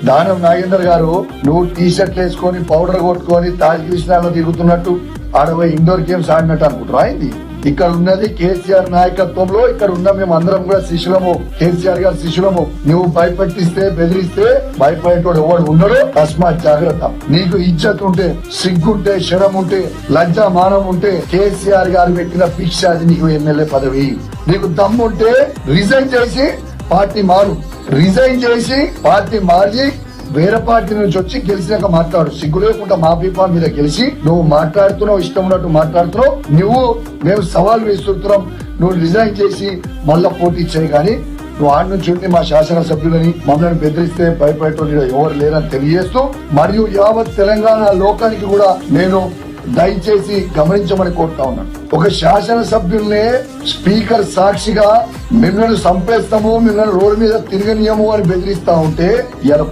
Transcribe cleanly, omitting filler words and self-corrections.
దానం నాగేందర్ గారు నువ్వు టీ షర్ట్లు వేసుకొని పౌడర్ కొట్టుకొని తాజ్ కృష్ణాలో తిరుగుతున్నట్టు ఆడపోయి ఇండోర్ గేమ్స్ ఆడినట్టు అనుకుంటారా అయింది. ఇక్కడ ఉన్నది కేసీఆర్ నాయకత్వంలో, ఇక్కడ ఉన్న మేము అందరం కూడా శిష్యులము, కేసీఆర్ గారి శిష్యులము. నువ్వు భయపెట్టిస్తే బెదిరిస్తే భయపడేటోడు ఎవడు ఉండడు. తస్మాత్ జాగ్రత్త. నీకు ఇజ్జత్ ఉంటే, సిగ్గుంటే, శరం ఉంటే, లజ్జా మానం ఉంటే కేసీఆర్ గారు పెట్టిన భిక్ష అది నీకు ఎమ్మెల్యే పదవి. నీకు దమ్ముంటే రిజైన్ చేసి పార్టీ మారు, రిజైన్ చేసి పార్టీ మార్చి వేరే పార్టీ నుంచి వచ్చి గెలిచినాక మాట్లాడు. సిగ్గు లేకుండా మా పీపా మీద గెలిచి నువ్వు మాట్లాడుతున్నావు, ఇష్టం ఉన్నట్టు మాట్లాడుతున్నావు. మేము సవాల్ వేస్తున్నాం, నువ్వు రిజైన్ చేసి మళ్ళా పోటీ చేయి. కానీ నువ్వు ఆడి నుంచి ఉండి మా శాసనసభ్యులని మమ్మల్ని బెదిరిస్తే భయపడేటోళ్ళు ఎవరు లేరని తెలియజేస్తూ, మరియు యావత్ తెలంగాణ లోకానికి కూడా నేను దయచేసి గమనించమని కోరుతా ఉన్నాను. ఒక శాసనసభ్యుల్నే స్పీకర్ సాక్షిగా మిమ్మల్ని చంపేస్తాము, మిమ్మల్ని రోడ్డు మీద తిరగనీయము అని బెదిరిస్తా ఉంటే